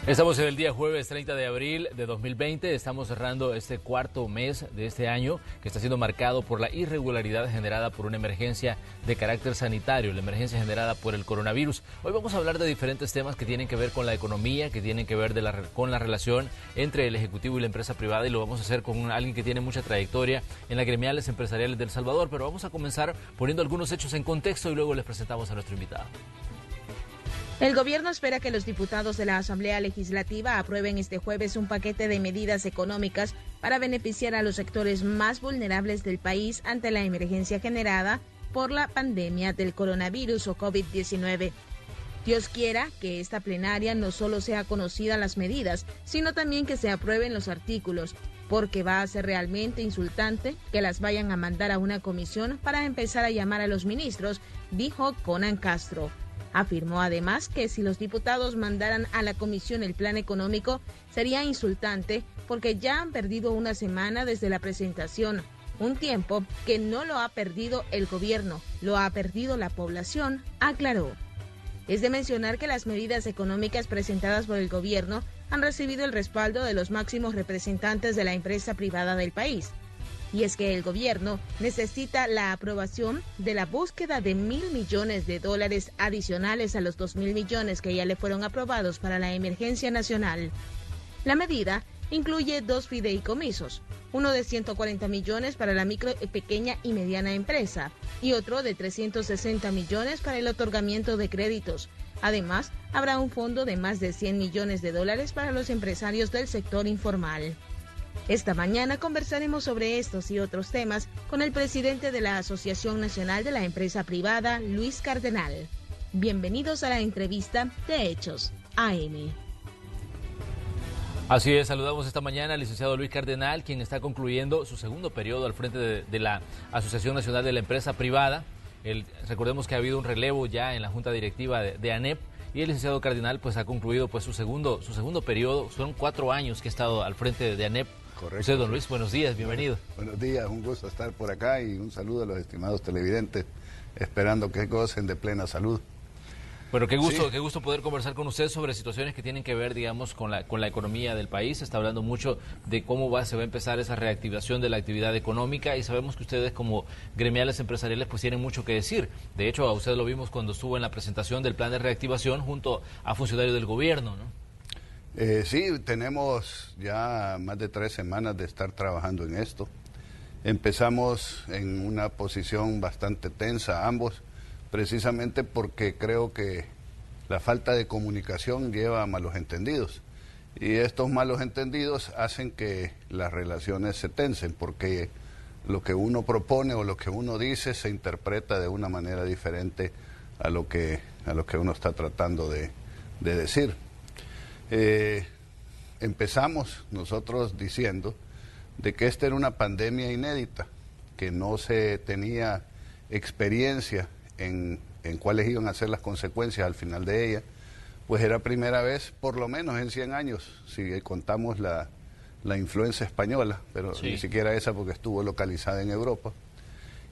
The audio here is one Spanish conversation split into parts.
Estamos en el día jueves 30 de abril de 2020, estamos cerrando este cuarto mes de este año que está siendo marcado por la irregularidad generada por una emergencia de carácter sanitario, la emergencia generada por el coronavirus. Hoy vamos a hablar de diferentes temas que tienen que ver con la economía, que tienen que ver con la relación entre el Ejecutivo y la empresa privada, y lo vamos a hacer con alguien que tiene mucha trayectoria en las gremiales empresariales de El Salvador, pero vamos a comenzar poniendo algunos hechos en contexto y luego les presentamos a nuestro invitado. El gobierno espera que los diputados de la Asamblea Legislativa aprueben este jueves un paquete de medidas económicas para beneficiar a los sectores más vulnerables del país ante la emergencia generada por la pandemia del coronavirus o COVID-19. Dios quiera que esta plenaria no solo sea conocida las medidas, sino también que se aprueben los artículos, porque va a ser realmente insultante que las vayan a mandar a una comisión para empezar a llamar a los ministros, dijo Conan Castro. Afirmó además que si los diputados mandaran a la comisión el plan económico, sería insultante porque ya han perdido una semana desde la presentación, un tiempo que no lo ha perdido el gobierno, lo ha perdido la población, aclaró. Es de mencionar que las medidas económicas presentadas por el gobierno han recibido el respaldo de los máximos representantes de la empresa privada del país. Y es que el gobierno necesita la aprobación de la búsqueda de $1.000 millones adicionales a los 2.000 millones que ya le fueron aprobados para la emergencia nacional. La medida incluye 2 fideicomisos, uno de 140 millones para la micro, pequeña y mediana empresa y otro de 360 millones para el otorgamiento de créditos. Además, habrá un fondo de más de $100 millones para los empresarios del sector informal. Esta mañana conversaremos sobre estos y otros temas con el presidente de la Asociación Nacional de la Empresa Privada, Luis Cardenal. Bienvenidos a la entrevista de Hechos AM. Así es, saludamos esta mañana al licenciado Luis Cardenal, quien está concluyendo su segundo periodo al frente de la Asociación Nacional de la Empresa Privada. Recordemos que ha habido un relevo ya en la Junta Directiva de ANEP, y el licenciado Cardenal pues ha concluido pues su segundo periodo. Son 4 años que ha estado al frente de ANEP. Correcto. Usted, don Luis, buenos días, bienvenido. Buenos días, un gusto estar por acá y un saludo a los estimados televidentes, esperando que gocen de plena salud. Bueno, qué gusto, Sí. qué gusto poder conversar con usted sobre situaciones que tienen que ver, digamos, con la economía del país. Se está hablando mucho de cómo se va a empezar esa reactivación de la actividad económica, y sabemos que ustedes como gremiales empresariales pues tienen mucho que decir. De hecho, a usted lo vimos cuando estuvo en la presentación del plan de reactivación junto a funcionarios del gobierno, ¿no? Sí, tenemos ya más de 3 semanas de estar trabajando en esto. Empezamos en una posición bastante tensa ambos, precisamente porque creo que la falta de comunicación lleva a malos entendidos. Y estos malos entendidos hacen que las relaciones se tensen, porque lo que uno propone o lo que uno dice se interpreta de una manera diferente a lo que uno está tratando de decir. Empezamos nosotros diciendo de que esta era una pandemia inédita, que no se tenía experiencia en cuáles iban a ser las consecuencias al final de ella, pues era primera vez, por lo menos en 100 años, si contamos la influenza española, pero sí, ni siquiera esa porque estuvo localizada en Europa,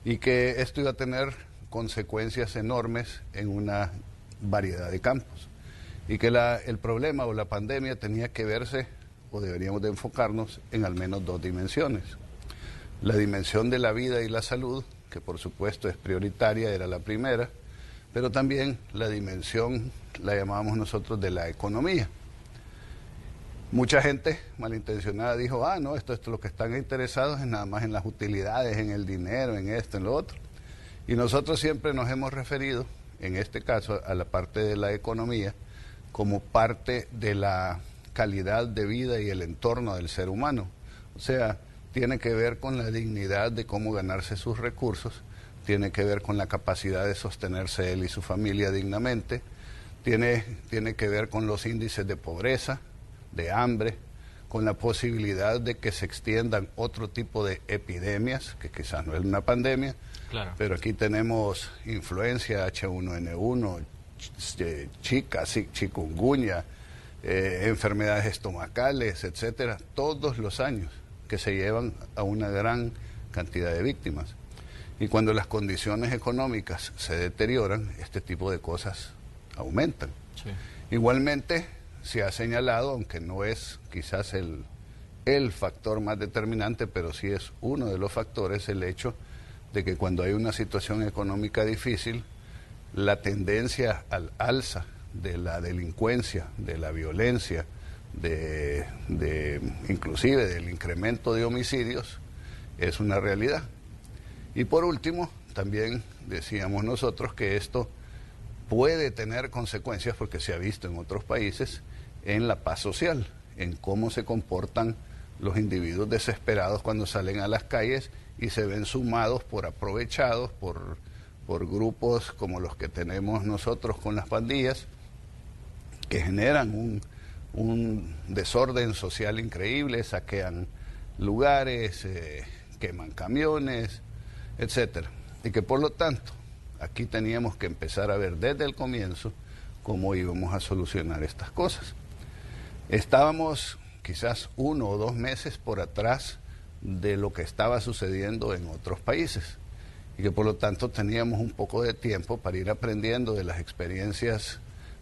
y que esto iba a tener consecuencias enormes en una variedad de campos. Y que el problema o la pandemia tenía que verse, o deberíamos de enfocarnos, en al menos 2 dimensiones. La dimensión de la vida y la salud, que por supuesto es prioritaria, era la primera, pero también la dimensión, la llamábamos nosotros, de la economía. Mucha gente malintencionada dijo, no, esto es lo que están interesados es nada más en las utilidades, en el dinero, en esto, en lo otro. Y nosotros siempre nos hemos referido, en este caso, a la parte de la economía, como parte de la calidad de vida y el entorno del ser humano. O sea, tiene que ver con la dignidad de cómo ganarse sus recursos, tiene que ver con la capacidad de sostenerse él y su familia dignamente, tiene que ver con los índices de pobreza, de hambre, con la posibilidad de que se extiendan otro tipo de epidemias, que quizás no es una pandemia, claro, pero aquí tenemos influencia, H1N1, chikungunya, enfermedades estomacales, etcétera, todos los años, que se llevan a una gran cantidad de víctimas. Y cuando las condiciones económicas se deterioran, este tipo de cosas aumentan. Sí. Igualmente, se ha señalado, aunque no es quizás el factor más determinante, pero sí es uno de los factores, el hecho de que cuando hay una situación económica difícil, la tendencia al alza de la delincuencia, de la violencia, inclusive del incremento de homicidios, es una realidad. Y por último, también decíamos nosotros que esto puede tener consecuencias, porque se ha visto en otros países, en la paz social, en cómo se comportan los individuos desesperados cuando salen a las calles y se ven sumados aprovechados por grupos como los que tenemos nosotros con las pandillas, que generan un desorden social increíble, saquean lugares, queman camiones, etcétera. Y que por lo tanto, aquí teníamos que empezar a ver desde el comienzo cómo íbamos a solucionar estas cosas. Estábamos quizás 1 o 2 meses por atrás de lo que estaba sucediendo en otros países y que por lo tanto teníamos un poco de tiempo para ir aprendiendo de las experiencias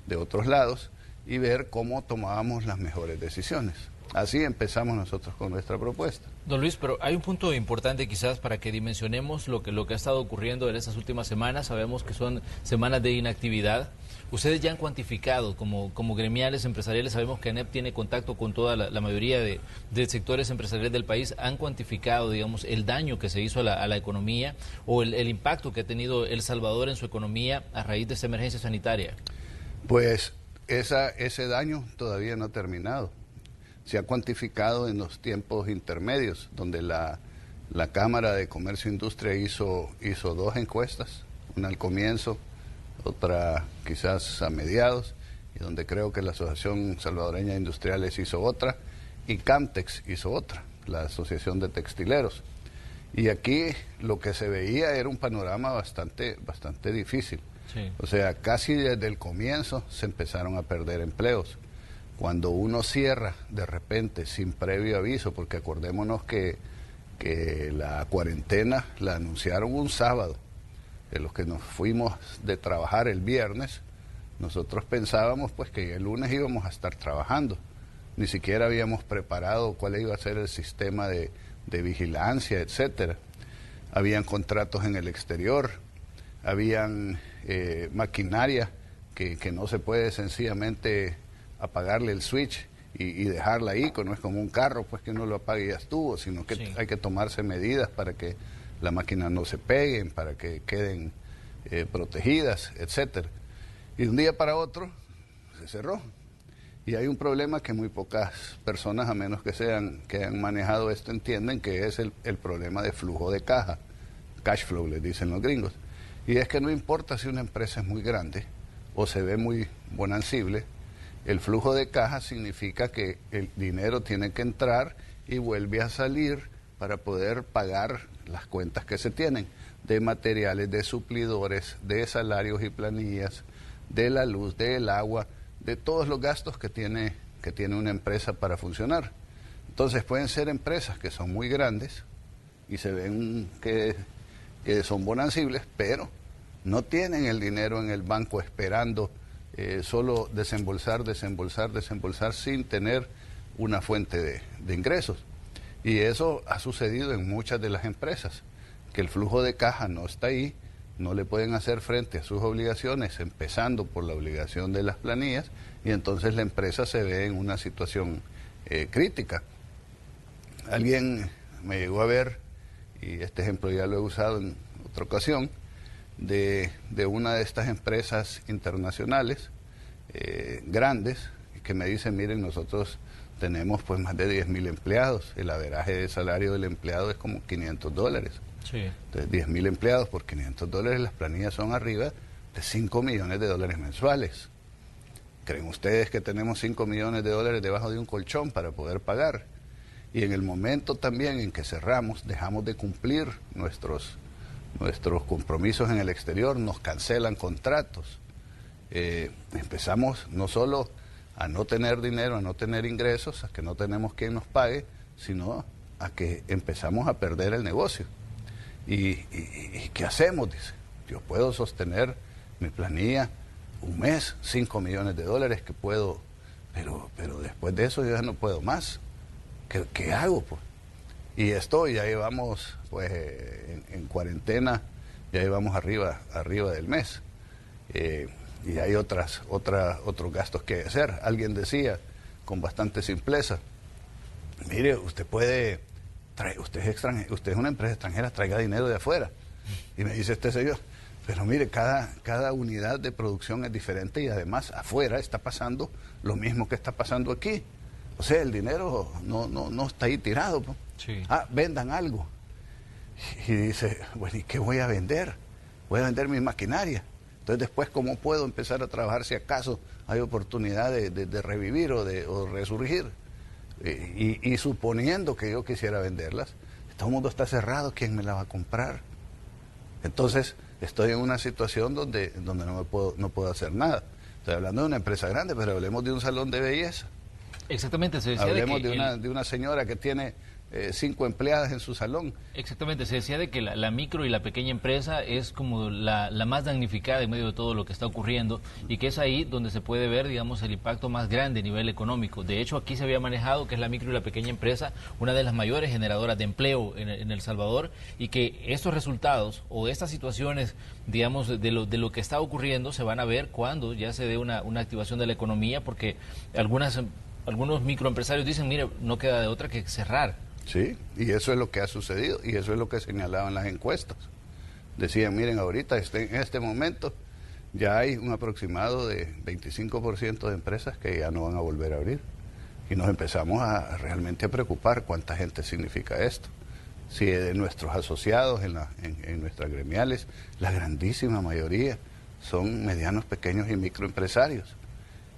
de otros lados y ver cómo tomábamos las mejores decisiones. Así empezamos nosotros con nuestra propuesta. Don Luis, pero hay un punto importante quizás para que dimensionemos lo que ha estado ocurriendo en estas últimas semanas. Sabemos que son semanas de inactividad. Ustedes ya han cuantificado, como gremiales empresariales, sabemos que ANEP tiene contacto con toda la mayoría de sectores empresariales del país. ¿Han cuantificado, digamos, el daño que se hizo a la economía o el impacto que ha tenido El Salvador en su economía a raíz de esta emergencia sanitaria? Pues ese daño todavía no ha terminado. Se ha cuantificado en los tiempos intermedios, donde la Cámara de Comercio e Industria hizo 2 encuestas, una al comienzo, otra quizás a mediados, y donde creo que la Asociación Salvadoreña de Industriales hizo otra, y Camtex hizo otra, la Asociación de Textileros. Y aquí lo que se veía era un panorama bastante difícil. Sí. O sea, casi desde el comienzo se empezaron a perder empleos. Cuando uno cierra de repente sin previo aviso, porque acordémonos que la cuarentena la anunciaron un sábado, de los que nos fuimos de trabajar el viernes, nosotros pensábamos pues que el lunes íbamos a estar trabajando. Ni siquiera habíamos preparado cuál iba a ser el sistema de vigilancia, etcétera. Habían contratos en el exterior, habían maquinaria que no se puede sencillamente apagarle el switch y dejarla ahí, que no es como un carro, pues que uno lo apague y ya estuvo, sino que sí, hay que tomarse medidas para que la máquina no se peguen, para que queden protegidas, etcétera. Y de un día para otro se cerró. Y hay un problema que muy pocas personas, a menos que han manejado esto, entienden, que es el problema de flujo de caja, cash flow, les dicen los gringos. Y es que no importa si una empresa es muy grande o se ve muy bonancible, el flujo de caja significa que el dinero tiene que entrar y vuelve a salir para poder pagar las cuentas que se tienen, de materiales, de suplidores, de salarios y planillas, de la luz, del agua, de todos los gastos que tiene una empresa para funcionar. Entonces pueden ser empresas que son muy grandes y se ven que son bonancibles, pero no tienen el dinero en el banco esperando solo desembolsar sin tener una fuente de ingresos. Y eso ha sucedido en muchas de las empresas, que el flujo de caja no está ahí, no le pueden hacer frente a sus obligaciones, empezando por la obligación de las planillas, y entonces la empresa se ve en una situación crítica. Alguien me llegó a ver, y este ejemplo ya lo he usado en otra ocasión, de una de estas empresas internacionales grandes, que me dicen, miren, nosotros tenemos pues más de 10,000 empleados, el averaje de salario del empleado es como $500. Sí. Entonces 10,000 empleados por $500, las planillas son arriba de $5 millones mensuales. ¿Creen ustedes que tenemos $5 millones debajo de un colchón para poder pagar? Y en el momento también en que cerramos, dejamos de cumplir nuestros compromisos en el exterior, nos cancelan contratos. Empezamos no solo a no tener dinero, a no tener ingresos, a que no tenemos quien nos pague, sino a que empezamos a perder el negocio. ¿Y qué hacemos? Dice, yo puedo sostener mi planilla un mes, $5 millones que puedo pero después de eso yo ya no puedo más. ¿Qué hago, pues? Y ya llevamos, pues, en cuarentena, ya llevamos arriba del mes. Y hay otros gastos que hacer. Alguien decía, con bastante simpleza, mire, usted es una empresa extranjera, traiga dinero de afuera. Y me dice este señor, pero mire, cada unidad de producción es diferente y además afuera está pasando lo mismo que está pasando aquí. O sea, el dinero no está ahí tirado, pues. Sí. Vendan algo. Y dice, bueno, ¿y qué voy a vender? Voy a vender mi maquinaria. Entonces después, ¿cómo puedo empezar a trabajar si acaso hay oportunidad de revivir o resurgir? Y suponiendo que yo quisiera venderlas, todo el mundo está cerrado, ¿quién me la va a comprar? Entonces estoy en una situación donde no puedo hacer nada. Estoy hablando de una empresa grande, pero hablemos de un salón de belleza. Exactamente, se decía hablemos de una señora que tiene 5 empleadas en su salón. Exactamente, se decía de que la micro y la pequeña empresa es como la más damnificada en medio de todo lo que está ocurriendo y que es ahí donde se puede ver, digamos, el impacto más grande a nivel económico. De hecho, aquí se había manejado que es la micro y la pequeña empresa una de las mayores generadoras de empleo en El Salvador y que estos resultados o estas situaciones, digamos, de lo que está ocurriendo se van a ver cuando ya se dé una activación de la economía, porque algunos microempresarios dicen, mire, no queda de otra que cerrar. Sí, y eso es lo que ha sucedido y eso es lo que señalaban las encuestas. Decían, miren, ahorita en este momento ya hay un aproximado de 25% de empresas que ya no van a volver a abrir. Y nos empezamos realmente a preocupar cuánta gente significa esto. Si de nuestros asociados en nuestras gremiales, la grandísima mayoría son medianos, pequeños y microempresarios.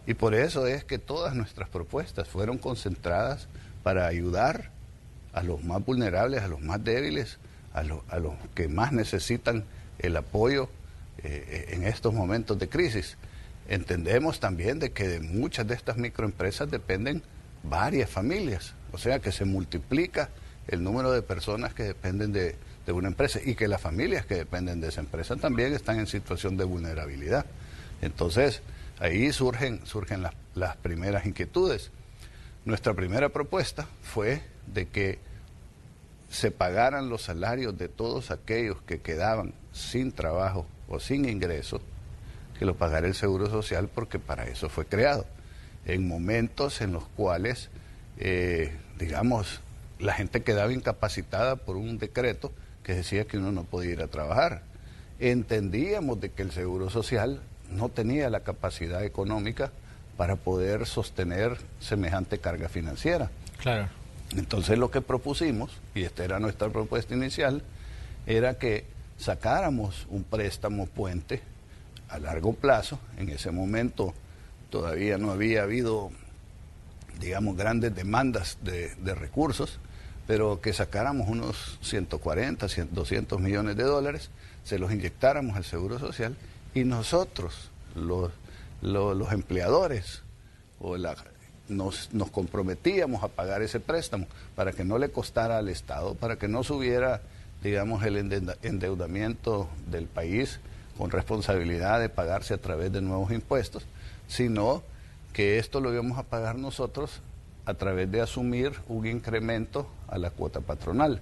Y por eso es que todas nuestras propuestas fueron concentradas para ayudar a los más vulnerables, a los más débiles, a los que más necesitan el apoyo en estos momentos de crisis. Entendemos también de que de muchas de estas microempresas dependen varias familias, o sea que se multiplica el número de personas que dependen de una empresa y que las familias que dependen de esa empresa también están en situación de vulnerabilidad. Entonces, ahí surgen las primeras inquietudes. Nuestra primera propuesta fue de que se pagaran los salarios de todos aquellos que quedaban sin trabajo o sin ingresos, que lo pagara el Seguro Social, porque para eso fue creado. En momentos en los cuales, digamos, la gente quedaba incapacitada por un decreto que decía que uno no podía ir a trabajar. Entendíamos de que el Seguro Social no tenía la capacidad económica para poder sostener semejante carga financiera. Claro. Entonces lo que propusimos, y esta era nuestra propuesta inicial, era que sacáramos un préstamo puente a largo plazo. En ese momento todavía no había habido, digamos, grandes demandas de recursos, pero que sacáramos unos 140, 200 millones de dólares, se los inyectáramos al Seguro Social y nosotros, los empleadores, nos comprometíamos a pagar ese préstamo para que no le costara al Estado, para que no subiera, digamos, el endeudamiento del país con responsabilidad de pagarse a través de nuevos impuestos, sino que esto lo íbamos a pagar nosotros a través de asumir un incremento a la cuota patronal.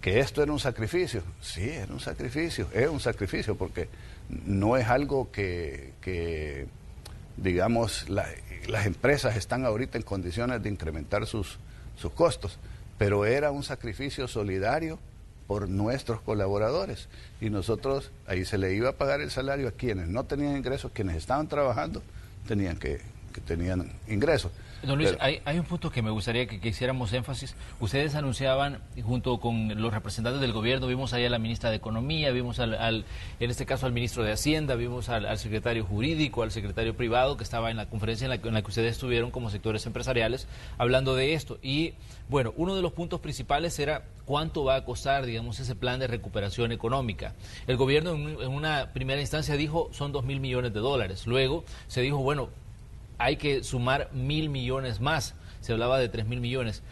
¿Que esto era un sacrificio? Sí, era un sacrificio, es un sacrificio porque no es algo que digamos, las empresas están ahorita en condiciones de incrementar sus costos, pero era un sacrificio solidario por nuestros colaboradores y nosotros ahí se le iba a pagar el salario a quienes no tenían ingresos, quienes estaban trabajando tenían tenían ingresos. Don Luis, hay un punto que me gustaría que hiciéramos énfasis. Ustedes anunciaban, junto con los representantes del gobierno, vimos ahí a la ministra de Economía, vimos en este caso al ministro de Hacienda, vimos al secretario jurídico, al secretario privado, que estaba en la conferencia en la que ustedes estuvieron como sectores empresariales, hablando de esto. Y, bueno, uno de los puntos principales era cuánto va a costar, digamos, ese plan de recuperación económica. El gobierno en una primera instancia dijo son 2.000 millones de dólares. Luego se dijo, bueno, hay que sumar 1.000 millones más, se hablaba de 3.000 millones.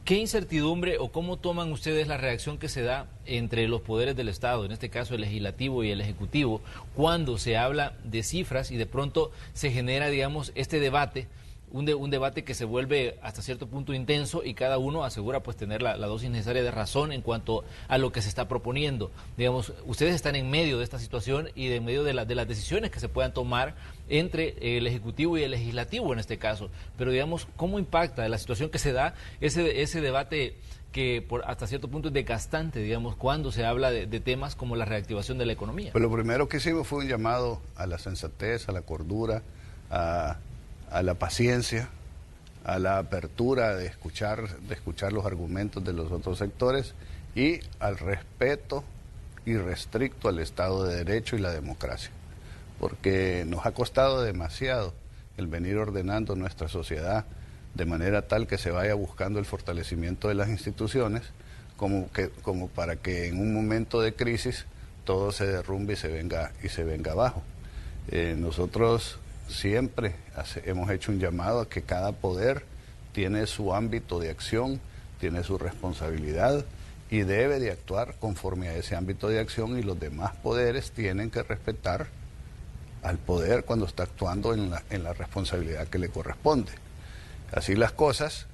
¿Qué incertidumbre o cómo toman ustedes la reacción que se da entre los poderes del Estado, en este caso el legislativo y el ejecutivo, cuando se habla de cifras y de pronto se genera, digamos, este debate un debate que se vuelve hasta cierto punto intenso y cada uno asegura pues tener la dosis necesaria de razón en cuanto a lo que se está proponiendo. Digamos, ustedes están en medio de esta situación y en medio de las decisiones que se puedan tomar entre el Ejecutivo y el Legislativo en este caso. Pero digamos, ¿cómo impacta la situación que se da ese debate que hasta cierto punto es desgastante, digamos, cuando se habla de temas como la reactivación de la economía? Pues lo primero que hicimos fue un llamado a la sensatez, a la cordura, a la paciencia, a la apertura de escuchar los argumentos de los otros sectores y al respeto irrestricto al Estado de Derecho y la democracia. Porque nos ha costado demasiado el venir ordenando nuestra sociedad de manera tal que se vaya buscando el fortalecimiento de las instituciones como para que en un momento de crisis todo se derrumbe y se venga abajo. Nosotros siempre hemos hecho un llamado a que cada poder tiene su ámbito de acción, tiene su responsabilidad y debe de actuar conforme a ese ámbito de acción, y los demás poderes tienen que respetar al poder cuando está actuando en la responsabilidad que le corresponde. Así las cosas,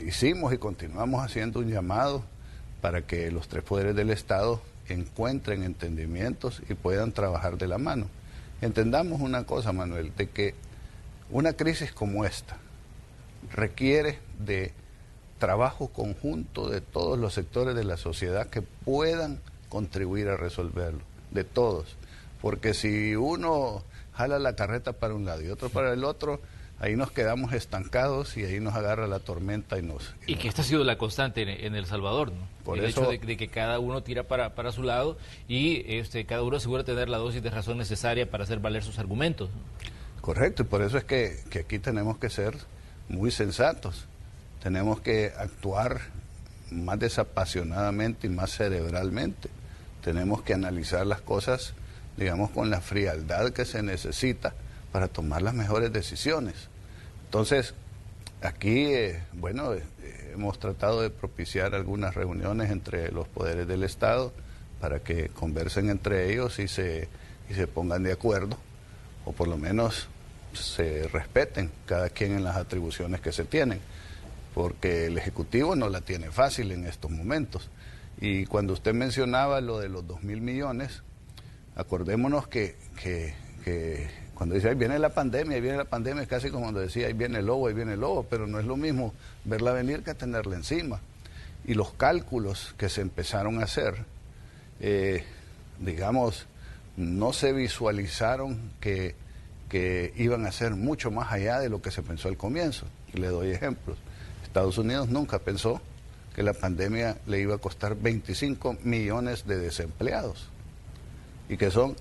hicimos y continuamos haciendo un llamado para que los tres poderes del Estado encuentren entendimientos y puedan trabajar de la mano. Entendamos una cosa, Manuel, de que una crisis como esta requiere de trabajo conjunto de todos los sectores de la sociedad que puedan contribuir a resolverlo, de todos. Porque si uno jala la carreta para un lado y otro para el otro, ahí nos quedamos estancados y ahí nos agarra la tormenta y que esta ha sido la constante en El Salvador, ¿no? Por el eso, hecho de que cada uno tira para su lado y cada uno asegura tener la dosis de razón necesaria para hacer valer sus argumentos, ¿no? Correcto, y por eso es que aquí tenemos que ser muy sensatos, tenemos que actuar más desapasionadamente y más cerebralmente, tenemos que analizar las cosas, digamos, con la frialdad que se necesita para tomar las mejores decisiones. Entonces, aquí, hemos tratado de propiciar algunas reuniones entre los poderes del Estado para que conversen entre ellos y se pongan de acuerdo, o por lo menos se respeten cada quien en las atribuciones que se tienen, porque el Ejecutivo no la tiene fácil en estos momentos. Y cuando usted mencionaba lo de los 2.000 millones, acordémonos que cuando dice, ahí viene la pandemia, es casi como cuando decía, ahí viene el lobo, pero no es lo mismo verla venir que tenerla encima. Y los cálculos que se empezaron a hacer, digamos, no se visualizaron que iban a ser mucho más allá de lo que se pensó al comienzo. Y le doy ejemplos. Estados Unidos nunca pensó que la pandemia le iba a costar 25 millones de desempleados y que son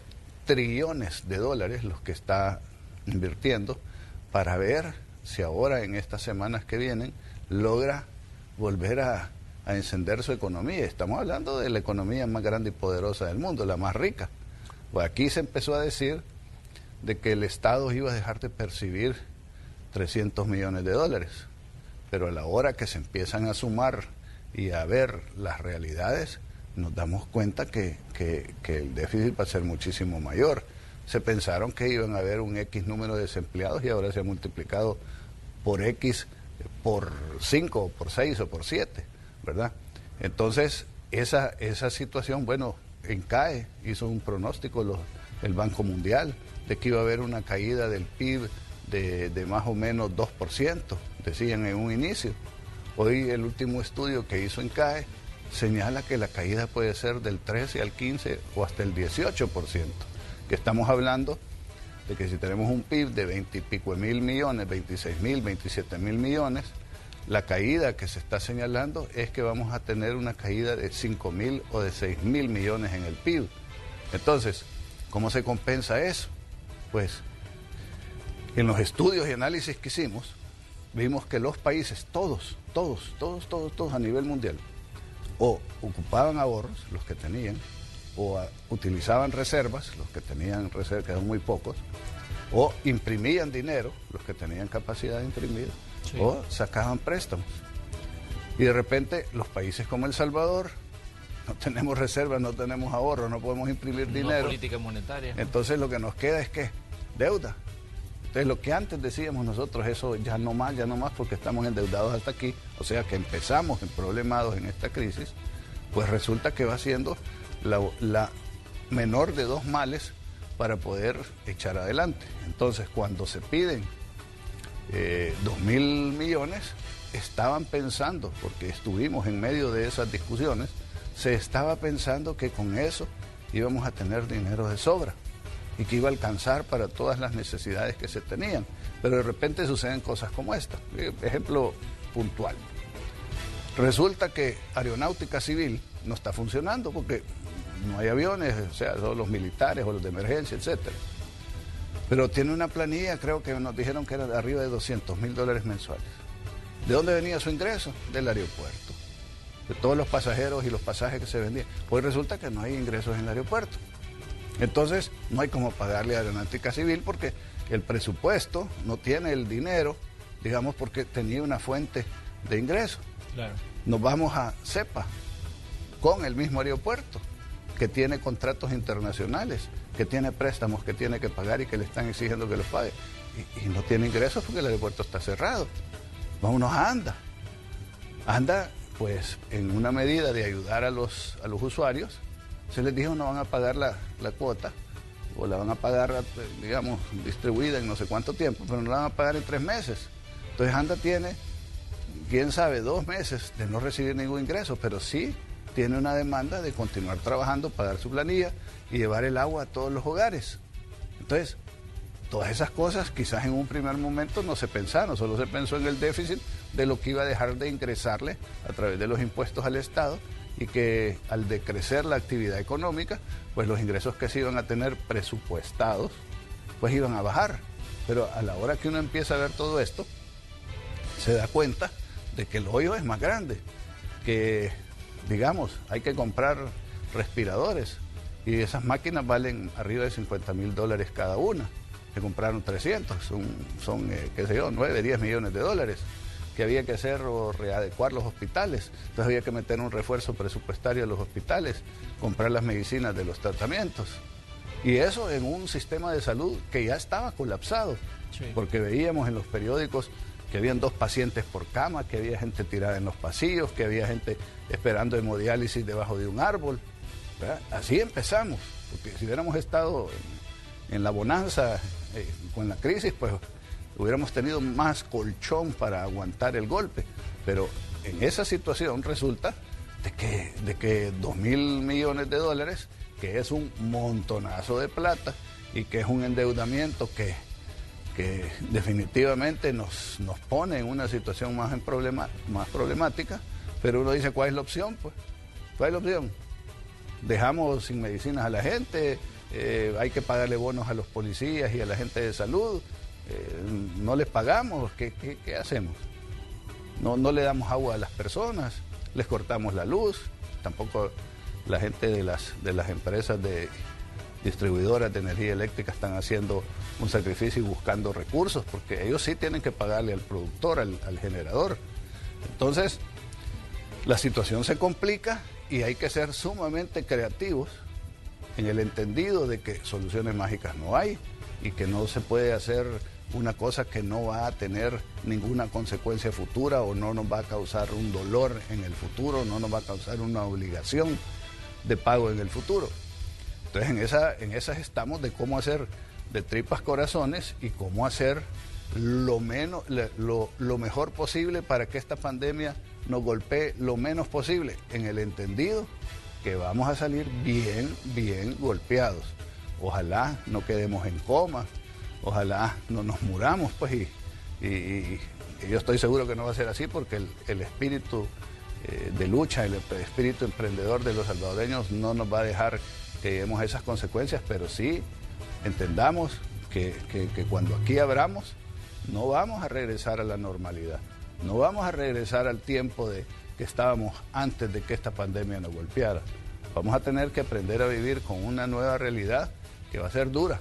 trillones de dólares los que está invirtiendo para ver si ahora en estas semanas que vienen logra volver a encender su economía. Estamos hablando de la economía más grande y poderosa del mundo, la más rica. Pues aquí se empezó a decir de que el Estado iba a dejar de percibir 300 millones de dólares, pero a la hora que se empiezan a sumar y a ver las realidades, nos damos cuenta que el déficit va a ser muchísimo mayor. Se pensaron que iban a haber un X número de desempleados y ahora se ha multiplicado por X, por 5, por 6 o por 7, ¿verdad? Entonces, esa situación, en CAE hizo un pronóstico el Banco Mundial de que iba a haber una caída del PIB de más o menos 2%, decían en un inicio. Hoy el último estudio que hizo en CAE señala que la caída puede ser del 13 al 15 o hasta el 18%, que estamos hablando de que si tenemos un PIB de 20 y pico de mil millones, 26.000, 27.000 millones, la caída que se está señalando es que vamos a tener una caída de 5.000 o de 6.000 millones en el PIB. Entonces, ¿cómo se compensa eso? Pues, en los estudios y análisis que hicimos, vimos que los países, todos a nivel mundial, o ocupaban ahorros, los que tenían, o utilizaban reservas, los que tenían reservas, que eran muy pocos, o imprimían dinero, los que tenían capacidad de imprimir, sí, o sacaban préstamos. Y de repente los países como El Salvador, no tenemos reservas, no tenemos ahorros, no podemos imprimir dinero. No política monetaria. Entonces lo que nos queda es ¿qué? Deuda. Entonces lo que antes decíamos nosotros, eso ya no más, porque estamos endeudados hasta aquí, o sea que empezamos problemados en esta crisis, pues resulta que va siendo la menor de dos males para poder echar adelante. Entonces cuando se piden 2.000 millones, estaban pensando, porque estuvimos en medio de esas discusiones, se estaba pensando que con eso íbamos a tener dinero de sobra y que iba a alcanzar para todas las necesidades que se tenían. Pero de repente suceden cosas como esta. Ejemplo puntual. Resulta que Aeronáutica Civil no está funcionando porque no hay aviones, o sea, son los militares o los de emergencia, etcétera. Pero tiene una planilla, creo que nos dijeron que era de arriba de $200.000 mensuales. ¿De dónde venía su ingreso? Del aeropuerto. De todos los pasajeros y los pasajes que se vendían. Pues resulta que no hay ingresos en el aeropuerto. Entonces, no hay cómo pagarle a Aeronáutica Civil porque el presupuesto no tiene el dinero, digamos, porque tenía una fuente de ingreso. Claro. Nos vamos a CEPA, con el mismo aeropuerto, que tiene contratos internacionales, que tiene préstamos que tiene que pagar y que le están exigiendo que los pague. Y no tiene ingresos porque el aeropuerto está cerrado. Vámonos a ANDA. ANDA, pues, en una medida de ayudar a los usuarios, se les dijo no van a pagar la cuota, o la van a pagar, digamos, distribuida en no sé cuánto tiempo, pero no la van a pagar en 3 meses. Entonces ANDA tiene, quién sabe, 2 meses de no recibir ningún ingreso, pero sí tiene una demanda de continuar trabajando, pagar su planilla y llevar el agua a todos los hogares. Entonces, todas esas cosas quizás en un primer momento no se pensaron, solo se pensó en el déficit de lo que iba a dejar de ingresarle a través de los impuestos al Estado y que al decrecer la actividad económica, pues los ingresos que se iban a tener presupuestados, pues iban a bajar. Pero a la hora que uno empieza a ver todo esto, se da cuenta de que el hoyo es más grande, que, digamos, hay que comprar respiradores y esas máquinas valen arriba de $50.000 cada una. Se compraron 300, son qué sé yo, 9, 10 millones de dólares, que había que hacer o readecuar los hospitales. Entonces había que meter un refuerzo presupuestario a los hospitales, comprar las medicinas de los tratamientos. Y eso en un sistema de salud que ya estaba colapsado, sí, porque veíamos en los periódicos que habían 2 pacientes por cama, que había gente tirada en los pasillos, que había gente esperando hemodiálisis debajo de un árbol, ¿verdad? Así empezamos, porque si hubiéramos estado en la bonanza, con la crisis, pues hubiéramos tenido más colchón para aguantar el golpe. Pero en esa situación resulta de que 2.000 millones de dólares, que es un montonazo de plata y que es un endeudamiento que definitivamente nos pone en una situación más problemática, pero uno dice, ¿cuál es la opción? Pues, ¿cuál es la opción? Dejamos sin medicinas a la gente, hay que pagarle bonos a los policías y a la gente de salud, no les pagamos, ¿qué hacemos? No le damos agua a las personas, les cortamos la luz, tampoco la gente de las empresas de distribuidoras de energía eléctrica están haciendo un sacrificio y buscando recursos, porque ellos sí tienen que pagarle al productor, al generador. Entonces, la situación se complica y hay que ser sumamente creativos en el entendido de que soluciones mágicas no hay y que no se puede hacer una cosa que no va a tener ninguna consecuencia futura o no nos va a causar un dolor en el futuro, no nos va a causar una obligación de pago en el futuro. Entonces en esas estamos de cómo hacer de tripas corazones y cómo hacer lo mejor posible para que esta pandemia nos golpee lo menos posible, en el entendido que vamos a salir bien golpeados. Ojalá no quedemos en coma, ojalá no nos muramos, pues, y yo estoy seguro que no va a ser así porque el espíritu de lucha, el espíritu emprendedor de los salvadoreños no nos va a dejar que lleguemos a esas consecuencias, pero sí entendamos que cuando aquí abramos no vamos a regresar a la normalidad, no vamos a regresar al tiempo que estábamos antes de que esta pandemia nos golpeara. Vamos a tener que aprender a vivir con una nueva realidad que va a ser dura,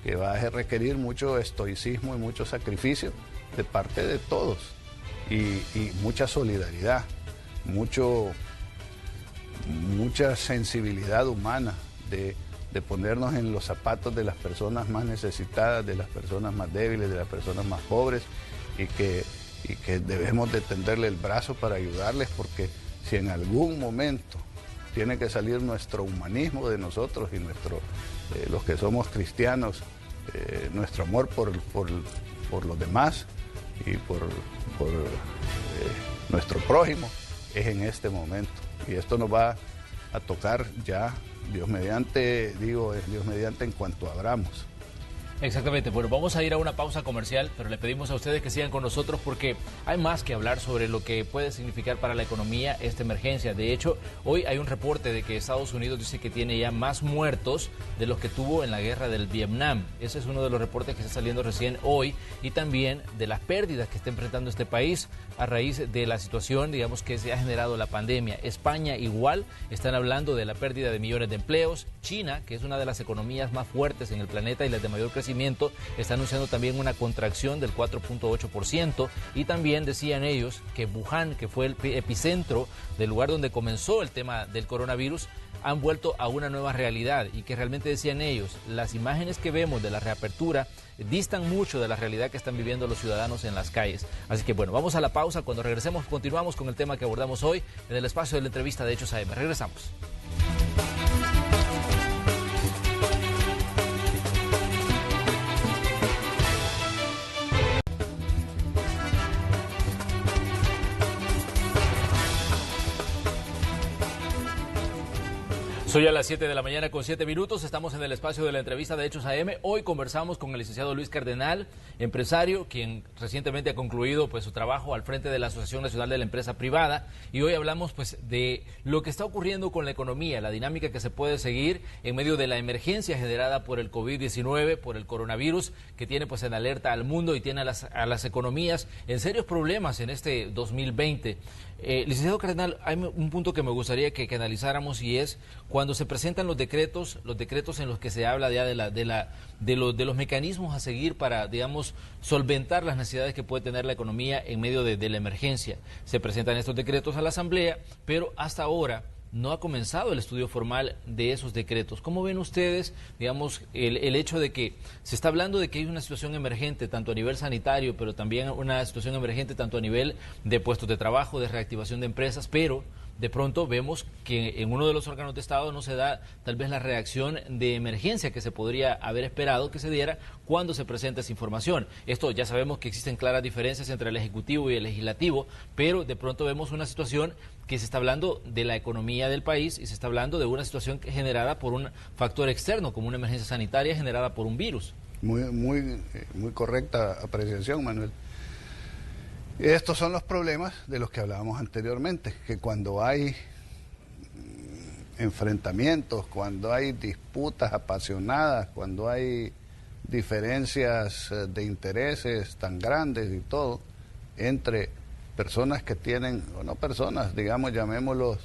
que va a requerir mucho estoicismo y mucho sacrificio de parte de todos y mucha solidaridad, mucha sensibilidad humana de de ponernos en los zapatos de las personas más necesitadas, de las personas más débiles, de las personas más pobres, y que debemos de tenderle el brazo para ayudarles, porque si en algún momento tiene que salir nuestro humanismo de nosotros y los que somos cristianos, nuestro amor por los demás y por nuestro prójimo, es en este momento. Y esto nos va a tocar ya, Dios mediante, en cuanto abramos. Exactamente. Bueno, vamos a ir a una pausa comercial, pero le pedimos a ustedes que sigan con nosotros porque hay más que hablar sobre lo que puede significar para la economía esta emergencia. De hecho, hoy hay un reporte de que Estados Unidos dice que tiene ya más muertos de los que tuvo en la guerra del Vietnam. Ese es uno de los reportes que está saliendo recién hoy, y también de las pérdidas que está enfrentando este país a raíz de la situación, digamos, que se ha generado la pandemia. España igual, están hablando de la pérdida de millones de empleos. China, que es una de las economías más fuertes en el planeta y las de mayor crecimiento, está anunciando también una contracción del 4.8%, y también decían ellos que Wuhan, que fue el epicentro del lugar donde comenzó el tema del coronavirus, han vuelto a una nueva realidad, y que realmente, decían ellos, las imágenes que vemos de la reapertura distan mucho de la realidad que están viviendo los ciudadanos en las calles. Así que bueno, vamos a la pausa. Cuando regresemos continuamos con el tema que abordamos hoy en el espacio de la entrevista de Hechos AM. Regresamos. Soy a las 7 de la mañana con 7 minutos, estamos en el espacio de la entrevista de Hechos AM. Hoy conversamos con el licenciado Luis Cardenal, empresario, quien recientemente ha concluido su trabajo al frente de la Asociación Nacional de la Empresa Privada, y hoy hablamos de lo que está ocurriendo con la economía, la dinámica que se puede seguir en medio de la emergencia generada por el COVID-19, por el coronavirus, que tiene en alerta al mundo y tiene a las economías en serios problemas en este 2020. Licenciado Cardenal, hay un punto que me gustaría que analizáramos, y es cuando se presentan los decretos en los que se habla ya de los mecanismos a seguir para, digamos, solventar las necesidades que puede tener la economía en medio de la emergencia. Se presentan estos decretos a la Asamblea, pero hasta ahora no ha comenzado el estudio formal de esos decretos. ¿Cómo ven ustedes, digamos, el hecho de que se está hablando de que hay una situación emergente tanto a nivel sanitario, pero también una situación emergente tanto a nivel de puestos de trabajo, de reactivación de empresas, pero de pronto vemos que en uno de los órganos de Estado no se da tal vez la reacción de emergencia que se podría haber esperado que se diera cuando se presenta esa información? Esto ya sabemos que existen claras diferencias entre el Ejecutivo y el Legislativo, pero de pronto vemos una situación que se está hablando de la economía del país y se está hablando de una situación generada por un factor externo, como una emergencia sanitaria generada por un virus. Muy correcta apreciación, Manuel. Estos son los problemas de los que hablábamos anteriormente, que cuando hay enfrentamientos, cuando hay disputas apasionadas, cuando hay diferencias de intereses tan grandes y todo, entre personas que tienen, o no personas, digamos, llamémoslos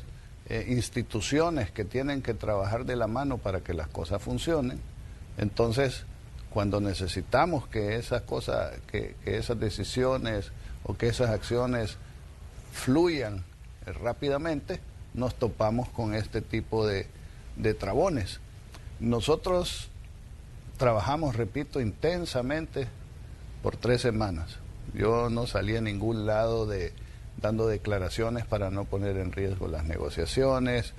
instituciones que tienen que trabajar de la mano para que las cosas funcionen, entonces cuando necesitamos que esas cosas, que esas decisiones o que esas acciones fluyan rápidamente, nos topamos con este tipo de trabones. Nosotros trabajamos, repito, intensamente por 3 semanas. Yo no salí a ningún lado dando declaraciones para no poner en riesgo las negociaciones.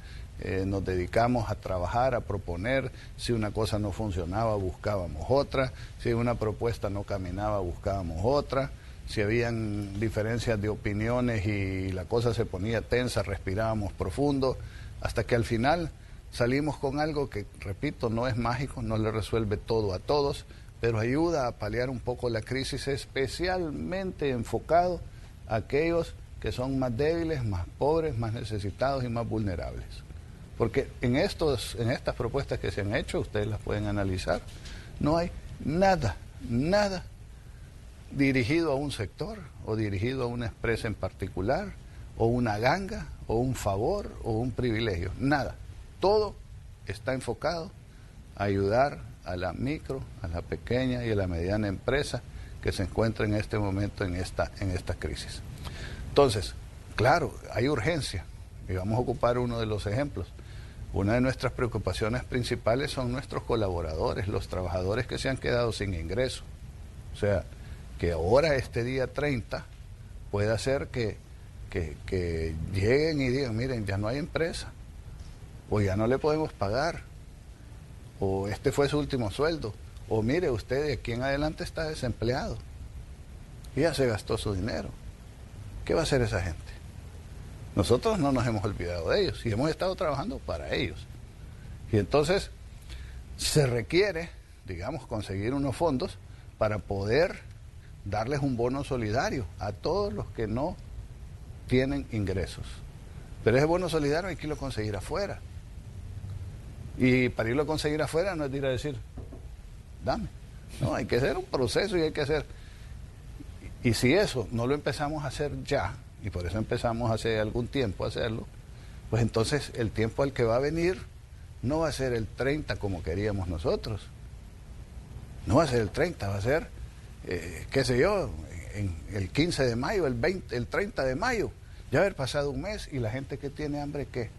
Nos dedicamos a trabajar, a proponer. Si una cosa no funcionaba, buscábamos otra. Si una propuesta no caminaba, buscábamos otra. Si habían diferencias de opiniones y la cosa se ponía tensa, respirábamos profundo, hasta que al final salimos con algo que, repito, no es mágico, no le resuelve todo a todos, pero ayuda a paliar un poco la crisis, especialmente enfocado a aquellos que son más débiles, más pobres, más necesitados y más vulnerables. Porque en estas propuestas que se han hecho, ustedes las pueden analizar, no hay nada dirigido a un sector o dirigido a una empresa en particular o una ganga o un favor o un privilegio, nada. Todo está enfocado a ayudar a la micro, a la pequeña y a la mediana empresa que se encuentra en este momento en esta crisis. Entonces, claro, hay urgencia, y vamos a ocupar uno de los ejemplos. una de nuestras preocupaciones principales son nuestros colaboradores, los trabajadores que se han quedado sin ingreso. O sea, que ahora este día 30 pueda ser que lleguen y digan, miren, ya no hay empresa, o ya no le podemos pagar, o este fue su último sueldo, o mire, usted de aquí en adelante está desempleado y ya se gastó su dinero. ¿Qué va a hacer esa gente? Nosotros no nos hemos olvidado de ellos y hemos estado trabajando para ellos. Y entonces se requiere, digamos, conseguir unos fondos para poder darles un bono solidario a todos los que no tienen ingresos. Pero ese bono solidario hay que irlo a conseguir afuera. Y para irlo a conseguir afuera no es ir a decir, dame. No, hay que hacer un proceso y hay que hacer... Y si eso no lo empezamos a hacer ya, y por eso empezamos hace algún tiempo a hacerlo, pues entonces el tiempo al que va a venir no va a ser el 30 como queríamos nosotros. No va a ser el 30, va a ser, qué sé yo, en el 15 de mayo, el 30 de mayo. Ya haber pasado un mes y la gente que tiene hambre, ¿qué?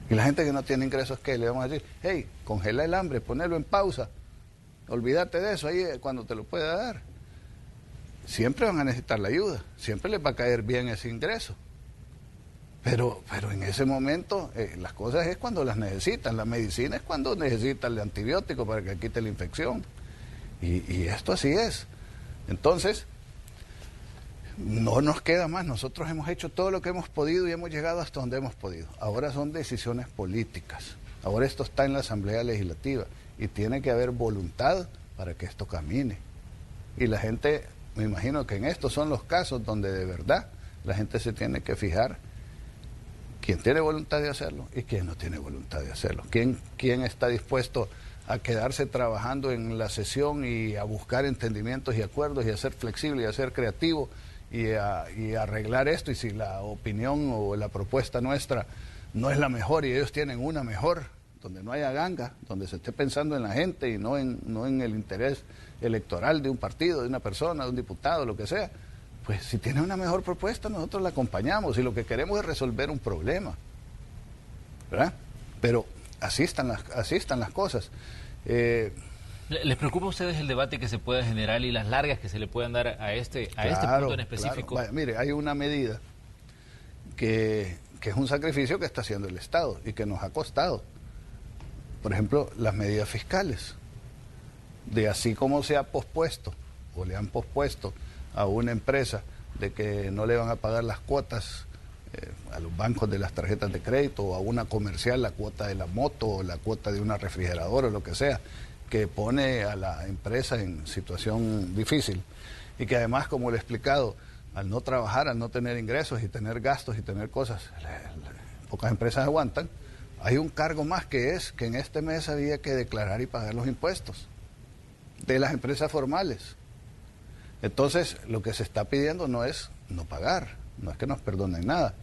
Y la gente que no tiene ingresos, ¿qué? Le vamos a decir, hey, congela el hambre, ponelo en pausa, olvídate de eso ahí cuando te lo pueda dar. Siempre van a necesitar la ayuda, siempre les va a caer bien ese ingreso. Pero en ese momento las cosas es cuando las necesitan, la medicina es cuando necesitan el antibiótico para que quite la infección. Y esto así es. Entonces, no nos queda más, nosotros hemos hecho todo lo que hemos podido y hemos llegado hasta donde hemos podido. Ahora son decisiones políticas, ahora esto está en la Asamblea Legislativa y tiene que haber voluntad para que esto camine. Y la gente... Me imagino que en estos son los casos donde de verdad la gente se tiene que fijar quién tiene voluntad de hacerlo y quién no tiene voluntad de hacerlo. Quién está dispuesto a quedarse trabajando en la sesión y a buscar entendimientos y acuerdos y a ser flexible y a ser creativo y a arreglar esto. Y si la opinión o la propuesta nuestra no es la mejor y ellos tienen una mejor, donde no haya ganga, donde se esté pensando en la gente y no en el interés electoral de un partido, de una persona, de un diputado, lo que sea, pues si tiene una mejor propuesta nosotros la acompañamos y lo que queremos es resolver un problema, ¿verdad? Pero así están las cosas. ¿Les preocupa a ustedes el debate que se pueda generar y las largas que se le puedan dar a este punto en específico? Claro. Vaya, mire, hay una medida que es un sacrificio que está haciendo el Estado y que nos ha costado. Por ejemplo, las medidas fiscales. De así como se ha pospuesto o le han pospuesto a una empresa de que no le van a pagar las cuotas a los bancos de las tarjetas de crédito o a una comercial la cuota de la moto o la cuota de una refrigeradora o lo que sea, que pone a la empresa en situación difícil y que además, como le he explicado, al no trabajar, al no tener ingresos y tener gastos y tener cosas, pocas empresas aguantan. Hay un cargo más que es que en este mes había que declarar y pagar los impuestos de las empresas formales. Entonces, lo que se está pidiendo no es no pagar, no es que nos perdonen nada,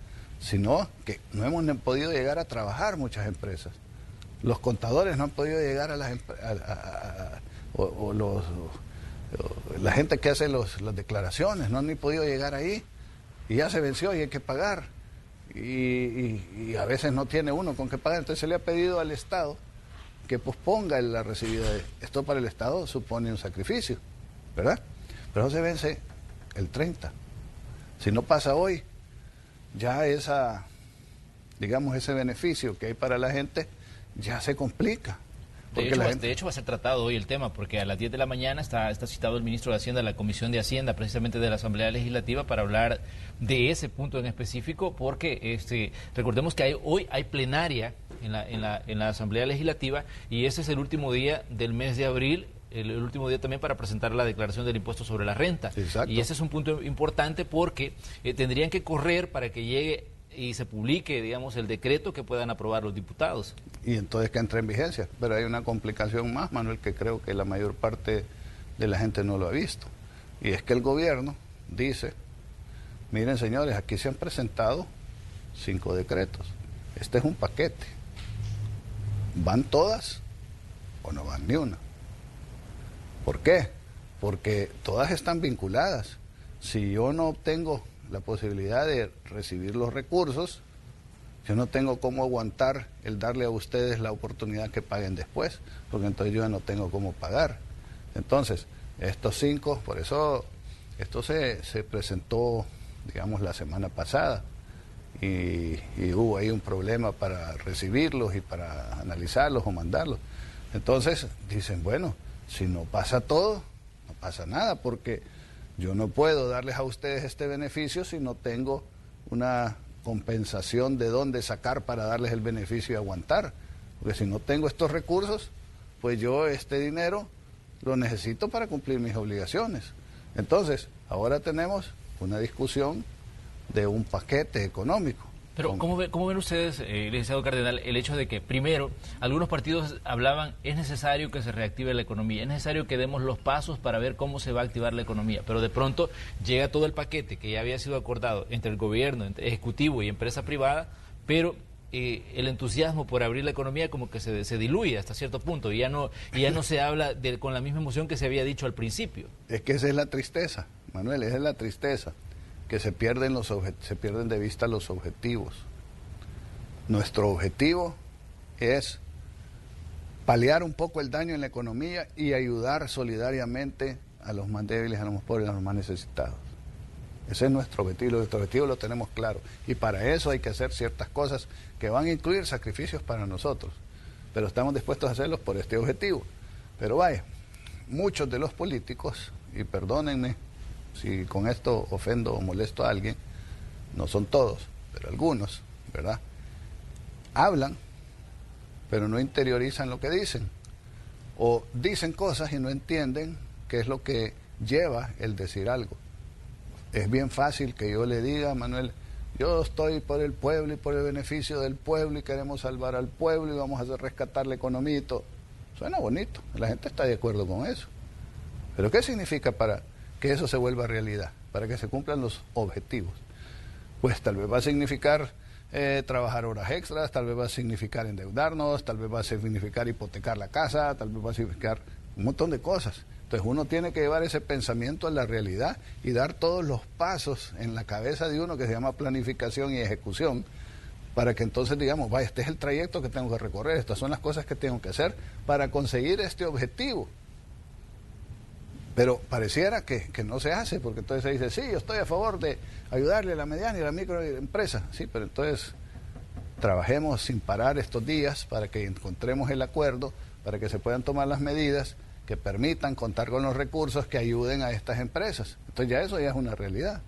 sino que no hemos podido llegar a trabajar muchas empresas. Los contadores no han podido llegar a las la gente que hace las declaraciones, no han ni podido llegar ahí y ya se venció y hay que pagar. Y a veces no tiene uno con qué pagar, entonces se le ha pedido al Estado que posponga la recibida de esto. Para el Estado supone un sacrificio, ¿verdad? Pero no se vence el 30. Si no pasa hoy, ya digamos, ese beneficio que hay para la gente ya se complica. De hecho, va a ser tratado hoy el tema, porque a las 10 de la mañana está citado el ministro de Hacienda a la Comisión de Hacienda, precisamente de la Asamblea Legislativa, para hablar de ese punto en específico, porque recordemos que hoy hay plenaria en la Asamblea Legislativa y ese es el último día del mes de abril, el último día también para presentar la declaración del impuesto sobre la renta. Exacto. Y ese es un punto importante porque tendrían que correr para que llegue y se publique, digamos, el decreto que puedan aprobar los diputados. Y entonces que entre en vigencia. Pero hay una complicación más, Manuel, que creo que la mayor parte de la gente no lo ha visto. Y es que el gobierno dice, miren señores, aquí se han presentado 5 decretos. Este es un paquete. ¿Van todas o no van ni una? ¿Por qué? Porque todas están vinculadas. Si yo no obtengo la posibilidad de recibir los recursos, Yo no tengo cómo aguantar el darle a ustedes la oportunidad que paguen después, porque entonces yo ya no tengo cómo pagar. Entonces, estos 5, por eso esto se presentó, digamos, la semana pasada y hubo ahí un problema para recibirlos y para analizarlos o mandarlos. Entonces dicen, bueno, si no pasa todo, no pasa nada, porque yo no puedo darles a ustedes este beneficio si no tengo una compensación de dónde sacar para darles el beneficio y aguantar. Porque si no tengo estos recursos, pues yo este dinero lo necesito para cumplir mis obligaciones. Entonces, ahora tenemos una discusión de un paquete económico. Pero ¿cómo ven ustedes, licenciado Cardenal, el hecho de que, primero, algunos partidos hablaban, es necesario que se reactive la economía, es necesario que demos los pasos para ver cómo se va a activar la economía, pero de pronto llega todo el paquete que ya había sido acordado entre el gobierno, entre ejecutivo y empresa privada, pero el entusiasmo por abrir la economía como que se diluye hasta cierto punto y ya no se habla con la misma emoción que se había dicho al principio? Es que esa es la tristeza, Manuel, esa es la tristeza, que se pierden de vista los objetivos. Nuestro objetivo es paliar un poco el daño en la economía y ayudar solidariamente a los más débiles, a los más pobres, a los más necesitados. Ese es nuestro objetivo lo tenemos claro. Y para eso hay que hacer ciertas cosas que van a incluir sacrificios para nosotros. Pero estamos dispuestos a hacerlos por este objetivo. Pero vaya, muchos de los políticos, y perdónenme si con esto ofendo o molesto a alguien, no son todos, pero algunos, ¿verdad? Hablan, pero no interiorizan lo que dicen. O dicen cosas y no entienden qué es lo que lleva el decir algo. Es bien fácil que yo le diga, Manuel, yo estoy por el pueblo y por el beneficio del pueblo y queremos salvar al pueblo y vamos a rescatar la economía y todo. Suena bonito, la gente está de acuerdo con eso. Pero ¿qué significa para que eso se vuelva realidad, para que se cumplan los objetivos? Pues tal vez va a significar trabajar horas extras, tal vez va a significar endeudarnos, tal vez va a significar hipotecar la casa, tal vez va a significar un montón de cosas. Entonces uno tiene que llevar ese pensamiento a la realidad y dar todos los pasos en la cabeza de uno que se llama planificación y ejecución, para que entonces digamos, vaya, este es el trayecto que tengo que recorrer, estas son las cosas que tengo que hacer para conseguir este objetivo. Pero pareciera que no se hace, porque entonces se dice, sí, yo estoy a favor de ayudarle a la mediana y a la microempresa. Sí, pero entonces trabajemos sin parar estos días para que encontremos el acuerdo, para que se puedan tomar las medidas que permitan contar con los recursos que ayuden a estas empresas. Entonces ya eso ya es una realidad.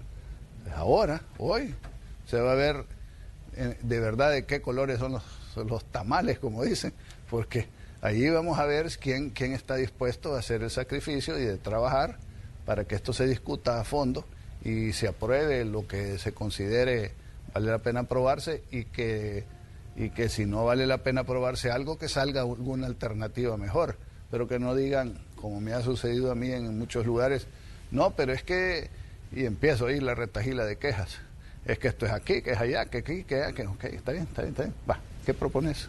Ahora, hoy, se va a ver de verdad de qué colores son los tamales, como dicen, porque ahí vamos a ver quién está dispuesto a hacer el sacrificio y de trabajar para que esto se discuta a fondo y se apruebe lo que se considere vale la pena aprobarse y que si no vale la pena aprobarse algo, que salga alguna alternativa mejor, pero que no digan, como me ha sucedido a mí en muchos lugares, no, pero es que, y empiezo a oír la retahíla de quejas, es que esto es aquí, que es allá, que aquí, que allá, que ok, está bien, va, ¿qué propones?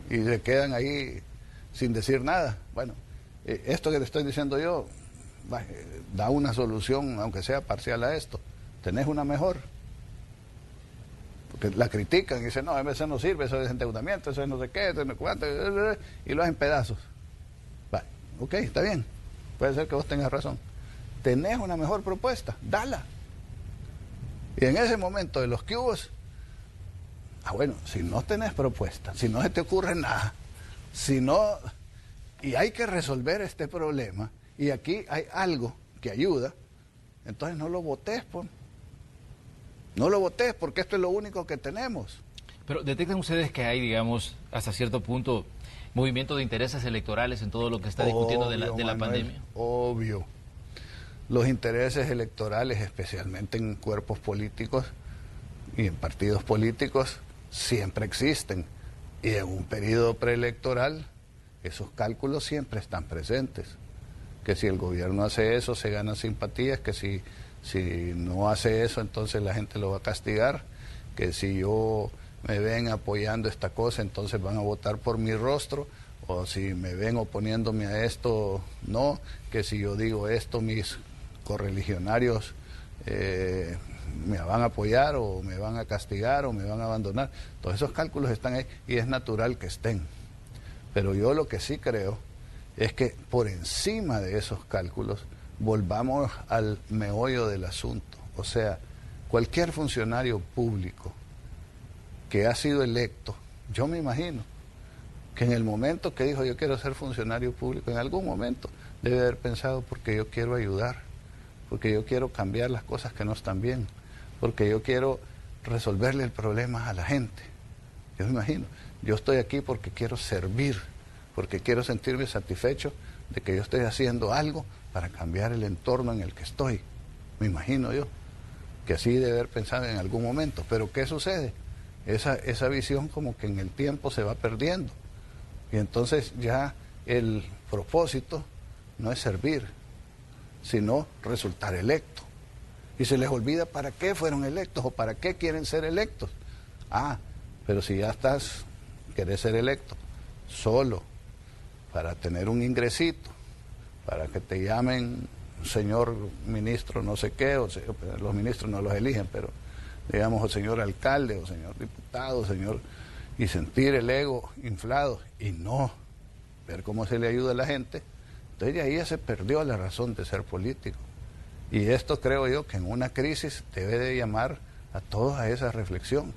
Y se quedan ahí sin decir nada. Bueno, esto que te estoy diciendo yo da una solución, aunque sea parcial a esto. ¿Tenés una mejor? Porque la critican y dicen, no, a veces no sirve, eso es endeudamiento, eso es no sé qué, eso es no sé cuánto, y lo hacen pedazos. Va, ok, está bien, puede ser que vos tengas razón. ¿Tenés una mejor propuesta? Dala. Y en ese momento de los cubos, bueno, si no tenés propuesta, si no se te ocurre nada, si no, y hay que resolver este problema, y aquí hay algo que ayuda, entonces no lo votés, pues. No lo votés, porque esto es lo único que tenemos. Pero ¿detectan ustedes que hay, digamos, hasta cierto punto, movimiento de intereses electorales en todo lo que está discutiendo de la pandemia? Obvio. Los intereses electorales, especialmente en cuerpos políticos y en partidos políticos, siempre existen. Y en un periodo preelectoral, esos cálculos siempre están presentes. Que si el gobierno hace eso, se gana simpatías, que si no hace eso, entonces la gente lo va a castigar, que si yo me ven apoyando esta cosa, entonces van a votar por mi rostro, o si me ven oponiéndome a esto, no, que si yo digo esto, mis correligionarios me van a apoyar o me van a castigar o me van a abandonar. Todos esos cálculos están ahí y es natural que estén. Pero yo lo que sí creo es que por encima de esos cálculos volvamos al meollo del asunto. O sea, cualquier funcionario público que ha sido electo, yo me imagino que en el momento que dijo yo quiero ser funcionario público, en algún momento debe haber pensado porque yo quiero ayudar, porque yo quiero cambiar las cosas que no están bien, porque yo quiero resolverle el problema a la gente. Yo me imagino, yo estoy aquí porque quiero servir, porque quiero sentirme satisfecho de que yo estoy haciendo algo para cambiar el entorno en el que estoy. Me imagino yo que así debe haber pensado en algún momento. Pero ¿qué sucede? Esa visión como que en el tiempo se va perdiendo. Y entonces ya el propósito no es servir, sino resultar electo. Y se les olvida para qué fueron electos o para qué quieren ser electos. Ah, pero si ya querés ser electo solo para tener un ingresito, para que te llamen señor ministro no sé qué, los ministros no los eligen, pero digamos o señor alcalde o señor diputado, y sentir el ego inflado y no ver cómo se le ayuda a la gente, entonces ahí ya se perdió la razón de ser político. Y esto creo yo que en una crisis debe de llamar a todos a esa reflexión,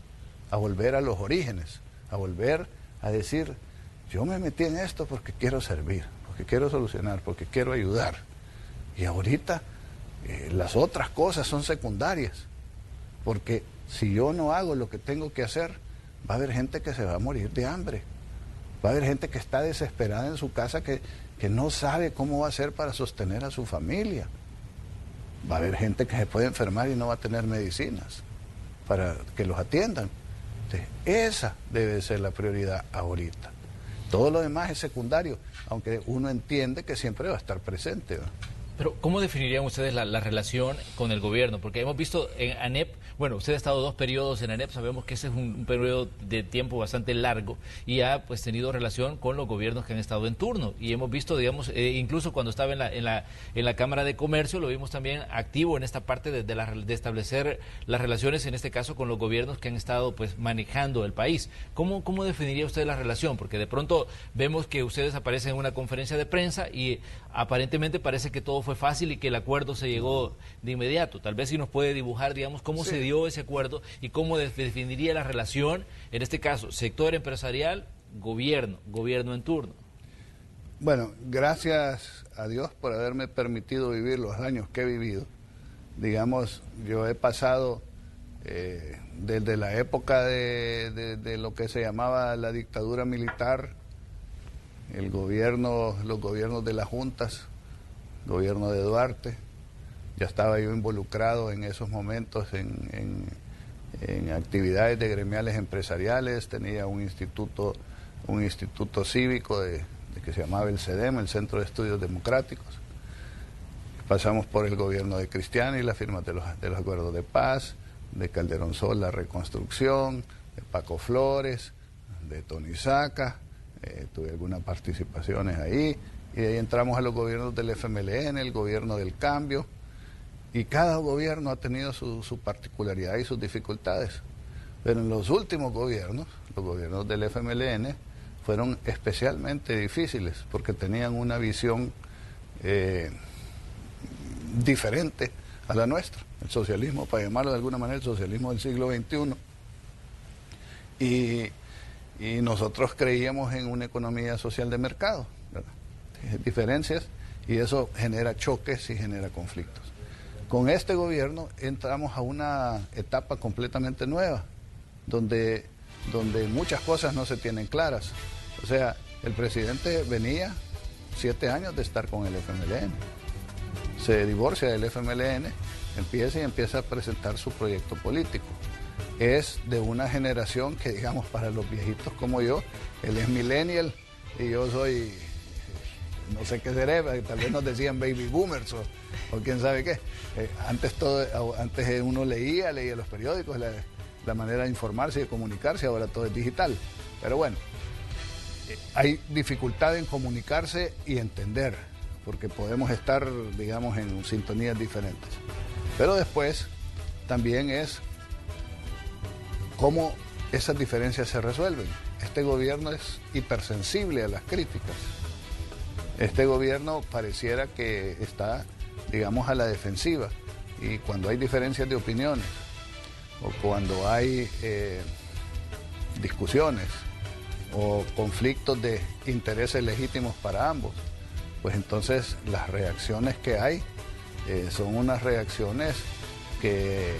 a volver a los orígenes, a volver a decir, yo me metí en esto porque quiero servir, porque quiero solucionar, porque quiero ayudar. Y ahorita las otras cosas son secundarias, porque si yo no hago lo que tengo que hacer, va a haber gente que se va a morir de hambre, va a haber gente que está desesperada en su casa, que no sabe cómo va a hacer para sostener a su familia, va a haber gente que se puede enfermar y no va a tener medicinas para que los atiendan. Entonces, esa debe ser la prioridad ahorita. Todo lo demás es secundario, aunque uno entiende que siempre va a estar presente, ¿no? Pero, ¿cómo definirían ustedes la relación con el gobierno? Porque hemos visto en ANEP, bueno, usted ha estado 2 periodos en ANEP, sabemos que ese es un periodo de tiempo bastante largo y ha pues tenido relación con los gobiernos que han estado en turno. Y hemos visto, digamos, incluso cuando estaba en la Cámara de Comercio, lo vimos también activo en esta parte de establecer las relaciones, en este caso, con los gobiernos que han estado pues manejando el país. ¿Cómo definiría usted la relación? Porque de pronto vemos que ustedes aparecen en una conferencia de prensa y aparentemente parece que todo fue fácil y que el acuerdo se llegó de inmediato. Tal vez si nos puede dibujar, digamos, cómo se dio ese acuerdo y cómo definiría la relación, en este caso, sector empresarial, gobierno en turno. Bueno, gracias a Dios por haberme permitido vivir los años que he vivido. Digamos, yo he pasado desde la época de lo que se llamaba la dictadura militar, los gobiernos de las juntas, gobierno de Duarte. Ya estaba yo involucrado en esos momentos en actividades de gremiales empresariales, tenía un instituto cívico que se llamaba el CEDEM, el Centro de Estudios Democráticos. Pasamos por el gobierno de Cristiano y la firma de los acuerdos de paz, de Calderón Sol, la reconstrucción, de Paco Flores, de Tony Saca, tuve algunas participaciones ahí, y de ahí entramos a los gobiernos del FMLN, el gobierno del cambio, y cada gobierno ha tenido su particularidad y sus dificultades. Pero en los últimos gobiernos, los gobiernos del FMLN, fueron especialmente difíciles porque tenían una visión diferente a la nuestra. El socialismo, para llamarlo de alguna manera, el socialismo del siglo XXI. Y nosotros creíamos en una economía social de mercado, ¿verdad? Diferencias, y eso genera choques y genera conflictos. Con este gobierno entramos a una etapa completamente nueva, donde muchas cosas no se tienen claras. O sea, el presidente venía 7 años de estar con el FMLN, se divorcia del FMLN, empieza a presentar su proyecto político. Es de una generación que, digamos, para los viejitos como yo, él es millennial y yo soy, no sé qué seré, tal vez nos decían baby boomers o quién sabe qué. Antes uno leía los periódicos, la manera de informarse y de comunicarse, ahora todo es digital. Pero bueno, hay dificultad en comunicarse y entender, porque podemos estar, digamos, en sintonías diferentes. Pero después también es cómo esas diferencias se resuelven. Este gobierno es hipersensible a las críticas. Este gobierno pareciera que está, digamos, a la defensiva. Y cuando hay diferencias de opiniones o cuando hay discusiones o conflictos de intereses legítimos para ambos, pues entonces las reacciones que hay son unas reacciones que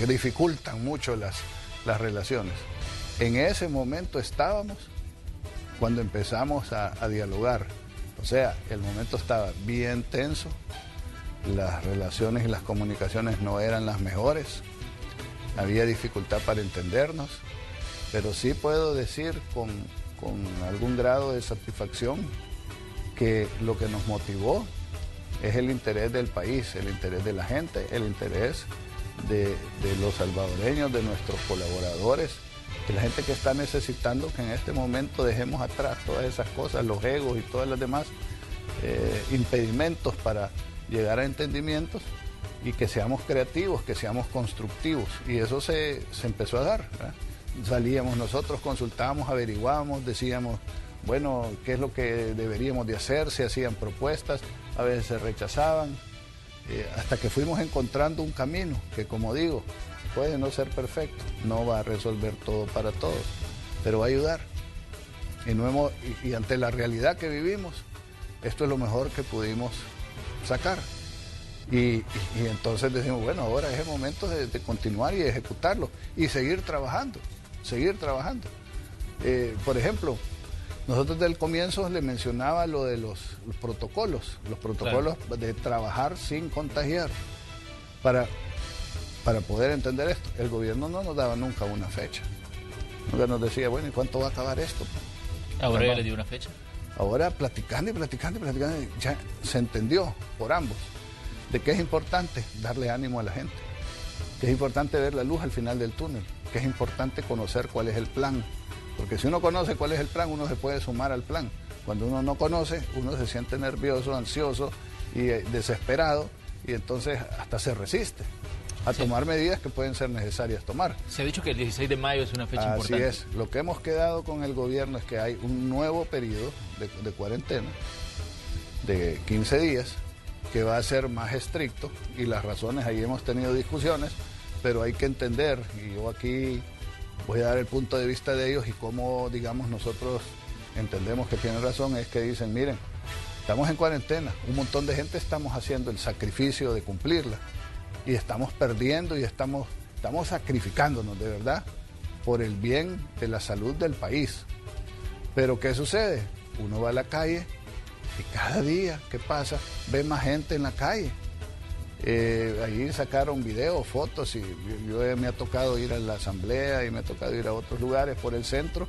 dificultan mucho las relaciones. En ese momento estábamos cuando empezamos a dialogar. O sea, el momento estaba bien tenso, las relaciones y las comunicaciones no eran las mejores, había dificultad para entendernos, pero sí puedo decir con algún grado de satisfacción que lo que nos motivó es el interés del país, el interés de la gente, el interés de los salvadoreños, de nuestros colaboradores, de la gente que está necesitando que en este momento dejemos atrás todas esas cosas, los egos y todas las demás impedimentos para llegar a entendimientos y que seamos creativos, que seamos constructivos. Y eso se empezó a dar, ¿verdad? Salíamos nosotros, consultábamos, averiguábamos, decíamos, bueno, qué es lo que deberíamos de hacer, se hacían propuestas, a veces se rechazaban, hasta que fuimos encontrando un camino que, como digo, puede no ser perfecto, no va a resolver todo para todos, pero va a ayudar. Y ante la realidad que vivimos, esto es lo mejor que pudimos sacar. Y entonces decimos, bueno, ahora es el momento de continuar y ejecutarlo y seguir trabajando, seguir trabajando. Por ejemplo, nosotros desde el comienzo le mencionaba lo de los protocolos claro, de trabajar sin contagiar, para poder entender esto. El gobierno no nos daba nunca una fecha, nunca nos decía, bueno, ¿y cuánto va a acabar esto? ¿Ahora ya le dio una fecha? Ahora platicando, ya se entendió por ambos de que es importante darle ánimo a la gente, que es importante ver la luz al final del túnel, que es importante conocer cuál es el plan, porque si uno conoce cuál es el plan, uno se puede sumar al plan. Cuando uno no conoce, uno se siente nervioso, ansioso y desesperado, y entonces hasta se resiste a tomar medidas que pueden ser necesarias tomar. Se ha dicho que el 16 de mayo es una fecha importante. Así es. Lo que hemos quedado con el gobierno es que hay un nuevo periodo de cuarentena de 15 días que va a ser más estricto, y las razones, ahí hemos tenido discusiones, pero hay que entender, y yo aquí voy a dar el punto de vista de ellos y cómo, digamos, nosotros entendemos que tienen razón, es que dicen, miren, estamos en cuarentena, un montón de gente estamos haciendo el sacrificio de cumplirla, y estamos perdiendo y estamos sacrificándonos de verdad por el bien de la salud del país. Pero ¿qué sucede? Uno va a la calle y cada día que pasa ve más gente en la calle. Ahí sacaron videos, fotos, y me ha tocado ir a la asamblea y me ha tocado ir a otros lugares por el centro,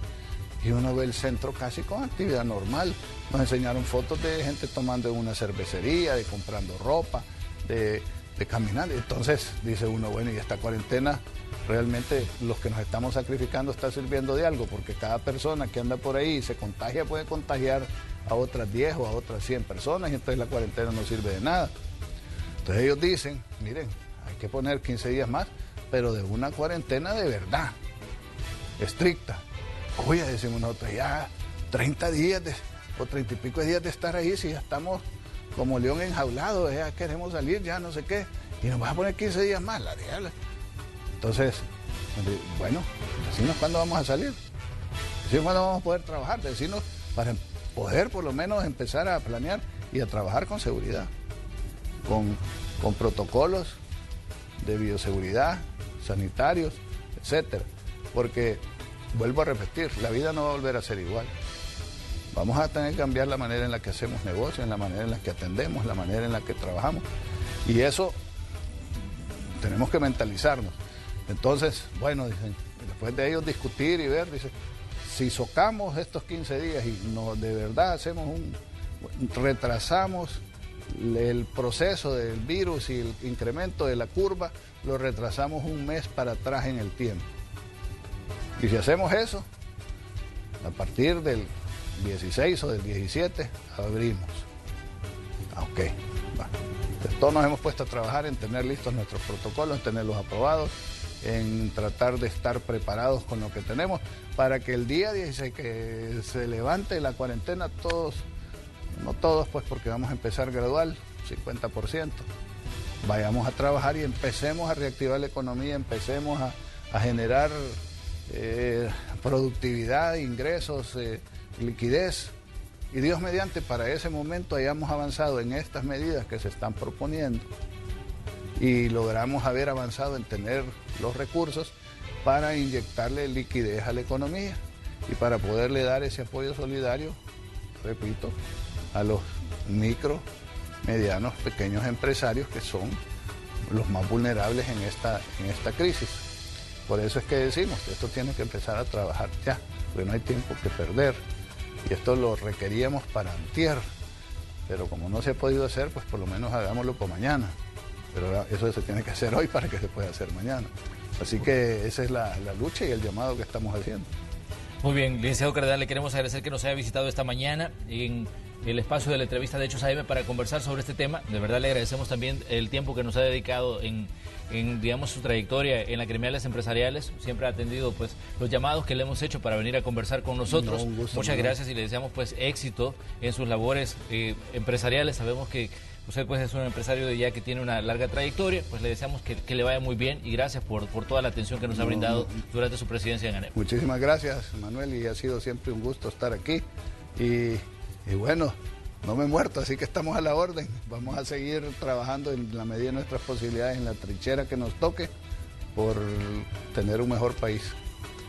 y uno ve el centro casi con actividad normal. Nos enseñaron fotos de gente tomando en una cervecería, de comprando ropa, de caminando. Entonces dice uno, bueno, y esta cuarentena realmente los que nos estamos sacrificando está sirviendo de algo, porque cada persona que anda por ahí y se contagia puede contagiar a otras 10 o a otras 100 personas, y entonces la cuarentena no sirve de nada. Entonces ellos dicen, miren, hay que poner 15 días más, pero de una cuarentena de verdad, estricta. Oye, decimos nosotros, ya 30 días o 30 y pico de días de estar ahí, si ya estamos como león enjaulado, ya queremos salir, ya no sé qué, y nos vas a poner 15 días más, la diabla. Entonces, bueno, decirnos cuándo vamos a salir, decirnos cuándo vamos a poder trabajar, decirnos para poder por lo menos empezar a planear y a trabajar con seguridad, con protocolos de bioseguridad, sanitarios, etcétera. Porque, vuelvo a repetir, la vida no va a volver a ser igual. Vamos a tener que cambiar la manera en la que hacemos negocios, la manera en la que atendemos, la manera en la que trabajamos. Y eso tenemos que mentalizarnos. Entonces, bueno, dicen, después de ellos discutir y ver, dicen, si socamos estos 15 días y no, de verdad retrasamos el proceso del virus y el incremento de la curva, lo retrasamos un mes para atrás en el tiempo. Y si hacemos eso, a partir del 16 o del 17, abrimos. Ok, va. todos nos hemos puesto a trabajar en tener listos nuestros protocolos, en tenerlos aprobados, en tratar de estar preparados con lo que tenemos para que el día 16 que se levante la cuarentena, todos, no todos pues porque vamos a empezar gradual, 50%, vayamos a trabajar y empecemos a reactivar la economía, empecemos a generar productividad, ingresos, liquidez. Y Dios mediante, para ese momento hayamos avanzado en estas medidas que se están proponiendo y logramos haber avanzado en tener los recursos para inyectarle liquidez a la economía y para poderle dar ese apoyo solidario, repito, a los micro, medianos, pequeños empresarios que son los más vulnerables en esta crisis. Por eso es que decimos que esto tiene que empezar a trabajar ya, porque no hay tiempo que perder. Y esto lo requeríamos para antier, pero como no se ha podido hacer, pues por lo menos hagámoslo por mañana. Pero eso se tiene que hacer hoy para que se pueda hacer mañana. Así que esa es la lucha y el llamado que estamos haciendo. Muy bien, licenciado Cardenal, le queremos agradecer que nos haya visitado esta mañana en el espacio de la entrevista de Hechos AM para conversar sobre este tema. De verdad le agradecemos también el tiempo que nos ha dedicado en digamos, su trayectoria en las gremiales empresariales. Siempre ha atendido pues los llamados que le hemos hecho para venir a conversar con nosotros. No, muchas gracias y le deseamos pues éxito en sus labores empresariales. Sabemos que usted pues es un empresario de ya que tiene una larga trayectoria, pues le deseamos que le vaya muy bien y gracias por toda la atención que nos ha brindado durante su presidencia en ANEP. Muchísimas gracias, Manuel, y ha sido siempre un gusto estar aquí y bueno, no me he muerto, así que estamos a la orden. Vamos a seguir trabajando en la medida de nuestras posibilidades, en la trinchera que nos toque, por tener un mejor país.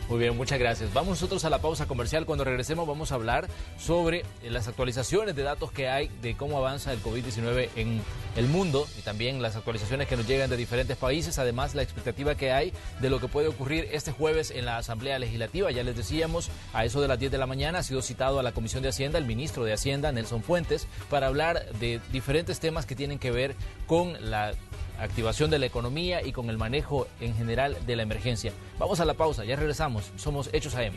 Muy bien, muchas gracias. Vamos nosotros a la pausa comercial. Cuando regresemos vamos a hablar sobre las actualizaciones de datos que hay de cómo avanza el COVID-19 en el mundo y también las actualizaciones que nos llegan de diferentes países. Además, la expectativa que hay de lo que puede ocurrir este jueves en la Asamblea Legislativa. Ya les decíamos, a eso de las 10 de la mañana ha sido citado a la Comisión de Hacienda el ministro de Hacienda, Nelson Fuentes, para hablar de diferentes temas que tienen que ver con la activación de la economía y con el manejo en general de la emergencia. Vamos a la pausa, ya regresamos. Somos Hechos AM.